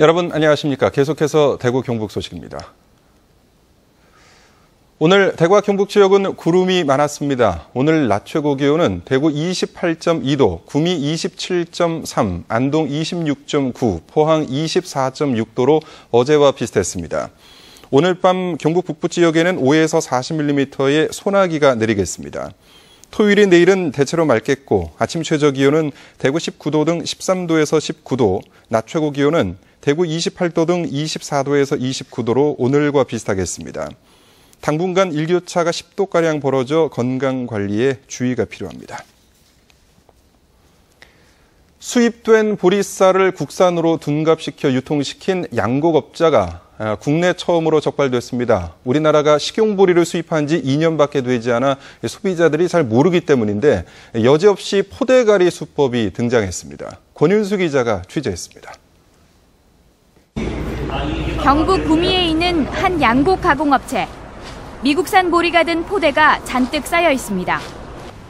여러분 안녕하십니까. 계속해서 대구 경북 소식입니다. 오늘 대구와 경북 지역은 구름이 많았습니다. 오늘 낮 최고 기온은 대구 28.2도, 구미 27.3, 안동 26.9, 포항 24.6도로 어제와 비슷했습니다. 오늘 밤 경북 북부 지역에는 5에서 40mm의 소나기가 내리겠습니다. 토요일인 내일은 대체로 맑겠고 아침 최저 기온은 대구 19도 등 13도에서 19도, 낮 최고 기온은 대구 28도 등 24도에서 29도로 오늘과 비슷하겠습니다. 당분간 일교차가 10도가량 벌어져 건강관리에 주의가 필요합니다. 수입된 보리쌀을 국산으로 둔갑시켜 유통시킨 양곡업자가 국내 처음으로 적발됐습니다. 우리나라가 식용보리를 수입한 지 2년밖에 되지 않아 소비자들이 잘 모르기 때문인데 여지없이 포대가리 수법이 등장했습니다. 권윤수 기자가 취재했습니다. 경북 구미에 있는 한 양곡 가공업체. 미국산 보리가 든 포대가 잔뜩 쌓여 있습니다.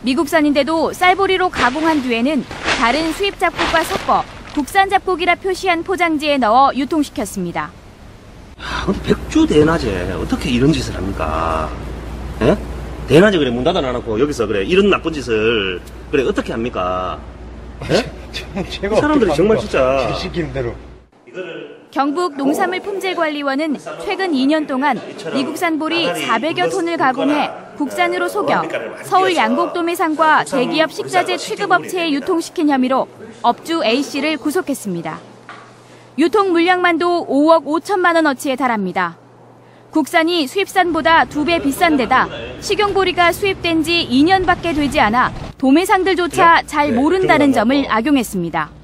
미국산인데도 쌀보리로 가공한 뒤에는 다른 수입 잡곡과 섞어 국산 잡곡이라 표시한 포장지에 넣어 유통시켰습니다. 근데 백주 대낮에 어떻게 이런 짓을 합니까? 예? 대낮에 그래 문 닫아놔놓고 여기서 그래 이런 나쁜 짓을 그래 어떻게 합니까? 예? 사람들이 정말 진짜 시키는 대로. 경북 농산물품질관리원은 최근 2년 동안 미국산 보리 400여 톤을 가공해 국산으로 속여 서울 양곡도매상과 대기업 식자재 취급업체에 유통시킨 혐의로 업주 A씨를 구속했습니다. 유통 물량만도 5억 5천만 원어치에 달합니다. 국산이 수입산보다 2배 비싼 데다 식용보리가 수입된 지 2년밖에 되지 않아 도매상들조차 잘 모른다는 점을 악용했습니다.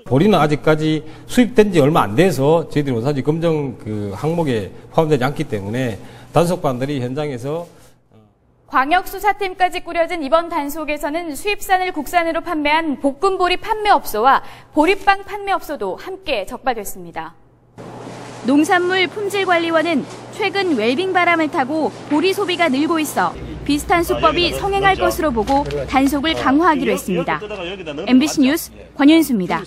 보리는 아직까지 수입된 지 얼마 안 돼서 저희들이 원산지 검정 항목에 포함되지 않기 때문에 단속반들이 현장에서 광역수사팀까지 꾸려진 이번 단속에서는 수입산을 국산으로 판매한 볶음보리 판매업소와 보리빵 판매업소도 함께 적발됐습니다. 농산물품질관리원은 최근 웰빙 바람을 타고 보리 소비가 늘고 있어 비슷한 수법이 성행할 것으로 보고 단속을 강화하기로 했습니다. MBC 뉴스 권윤수입니다.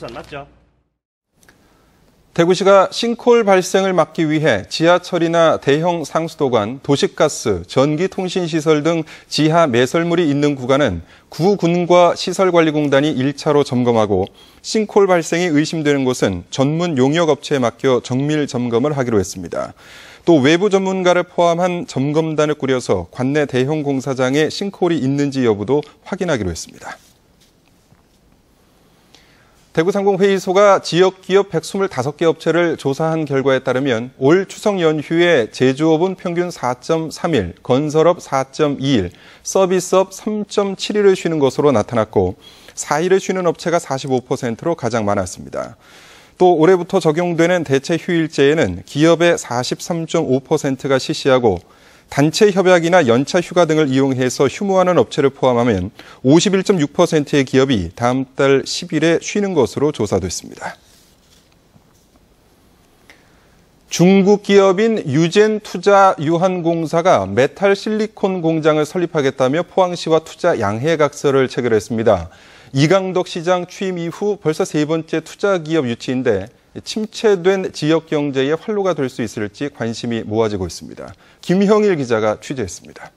대구시가 싱크홀 발생을 막기 위해 지하철이나 대형 상수도관, 도시가스, 전기통신시설 등 지하 매설물이 있는 구간은 구군과 시설관리공단이 1차로 점검하고 싱크홀 발생이 의심되는 곳은 전문 용역업체에 맡겨 정밀 점검을 하기로 했습니다. 또 외부 전문가를 포함한 점검단을 꾸려서 관내 대형 공사장에 싱크홀이 있는지 여부도 확인하기로 했습니다. 대구상공회의소가 지역기업 125개 업체를 조사한 결과에 따르면 올 추석 연휴에 제조업은 평균 4.3일, 건설업 4.2일, 서비스업 3.7일을 쉬는 것으로 나타났고 4일을 쉬는 업체가 45%로 가장 많았습니다. 또 올해부터 적용되는 대체 휴일제에는 기업의 43.5%가 실시하고 단체 협약이나 연차 휴가 등을 이용해서 휴무하는 업체를 포함하면 51.6%의 기업이 다음 달 10일에 쉬는 것으로 조사됐습니다. 중국 기업인 유젠투자유한공사가 메탈 실리콘 공장을 설립하겠다며 포항시와 투자 양해각서를 체결했습니다. 이강덕 시장 취임 이후 벌써 세 번째 투자 기업 유치인데 침체된 지역 경제의 활로가 될 수 있을지 관심이 모아지고 있습니다. 김형일 기자가 취재했습니다.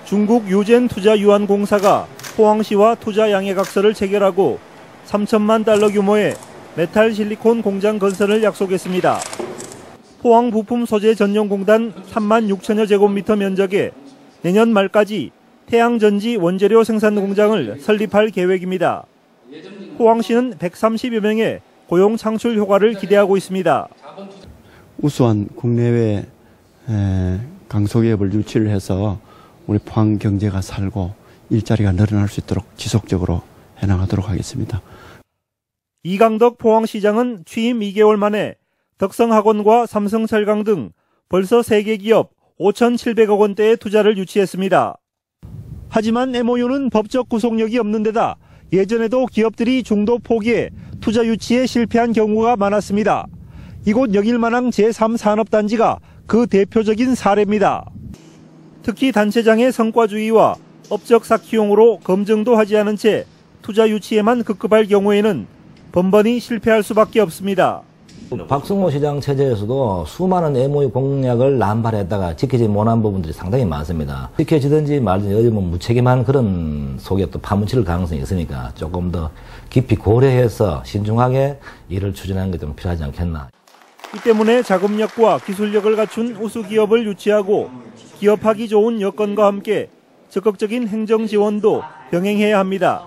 중국 유젠투자유한공사가 포항시와 투자 양해각서를 체결하고 3천만 달러 규모의 메탈 실리콘 공장 건설을 약속했습니다. 포항 부품 소재 전용공단 3만 6천여 제곱미터 면적에 내년 말까지 태양전지 원재료 생산 공장을 설립할 계획입니다. 포항시는 130여 명의 고용 창출 효과를 기대하고 있습니다. 우수한 국내외 강소기업을 유치를 해서 우리 포항 경제가 살고 일자리가 늘어날 수 있도록 지속적으로 해나가도록 하겠습니다. 이강덕 포항시장은 취임 2개월 만에 덕성학원과 삼성철강 등 벌써 3개 기업 5,700억 원대의 투자를 유치했습니다. 하지만 MOU는 법적 구속력이 없는 데다 예전에도 기업들이 중도 포기해 투자 유치에 실패한 경우가 많았습니다. 이곳 여길만한 제3산업단지가 그 대표적인 사례입니다. 특히 단체장의 성과주의와 업적 쌓기용으로 검증도 하지 않은 채 투자 유치에만 급급할 경우에는 번번이 실패할 수밖에 없습니다. 박승호 시장 체제에서도 수많은 MOU 공약을 남발했다가 지키지 못한 부분들이 상당히 많습니다. 지켜지든지 말든지 요즘은 무책임한 그런 속에 또 파묻힐 가능성이 있으니까 조금 더 깊이 고려해서 신중하게 일을 추진하는 게 좀 필요하지 않겠나. 이 때문에 자금력과 기술력을 갖춘 우수기업을 유치하고 기업하기 좋은 여건과 함께 적극적인 행정 지원도 병행해야 합니다.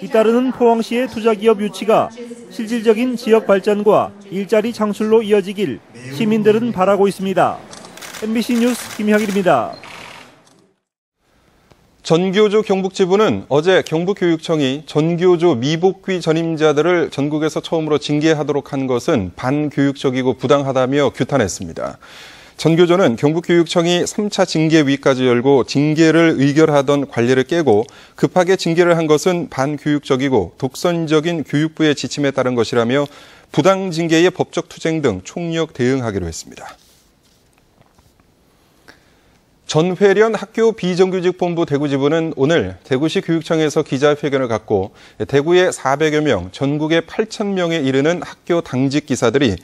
잇따르는 포항시의 투자기업 유치가 실질적인 지역 발전과 일자리 창출로 이어지길 시민들은 바라고 있습니다. MBC 뉴스 김혁일입니다. 전교조 경북지부는 어제 경북교육청이 전교조 미복귀 전임자들을 전국에서 처음으로 징계하도록 한 것은 반교육적이고 부당하다며 규탄했습니다. 전교조는 경북교육청이 3차 징계위까지 열고 징계를 의결하던 관례를 깨고 급하게 징계를 한 것은 반교육적이고 독선적인 교육부의 지침에 따른 것이라며 부당 징계의 법적 투쟁 등 총력 대응하기로 했습니다. 전회련 학교 비정규직본부 대구지부는 오늘 대구시 교육청에서 기자회견을 갖고 대구의 400여 명, 전국의 8,000명에 이르는 학교 당직 기사들이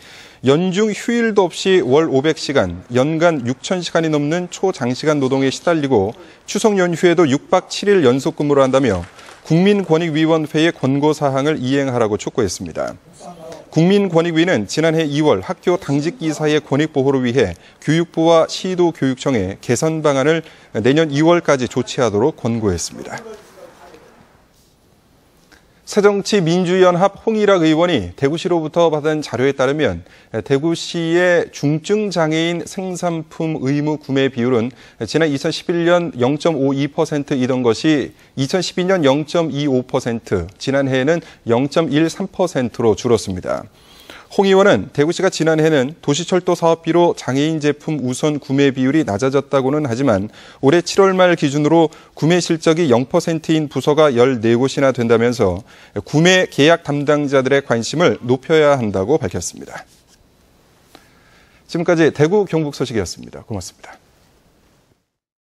연중 휴일도 없이 월 500시간, 연간 6,000시간이 넘는 초장시간 노동에 시달리고 추석 연휴에도 6박 7일 연속 근무를 한다며 국민권익위원회의 권고사항을 이행하라고 촉구했습니다. 국민권익위는 지난해 2월 학교 당직기사의 권익보호를 위해 교육부와 시도교육청에 개선 방안을 내년 2월까지 조치하도록 권고했습니다. 새정치민주연합 홍일학 의원이 대구시로부터 받은 자료에 따르면 대구시의 중증장애인 생산품 의무 구매 비율은 지난 2011년 0.52%이던 것이 2012년 0.25%, 지난해에는 0.13%로 줄었습니다. 홍 의원은 대구시가 지난해는 도시철도 사업비로 장애인 제품 우선 구매 비율이 낮아졌다고는 하지만 올해 7월 말 기준으로 구매 실적이 0%인 부서가 14곳이나 된다면서 구매 계약 담당자들의 관심을 높여야 한다고 밝혔습니다. 지금까지 대구 경북 소식이었습니다. 고맙습니다.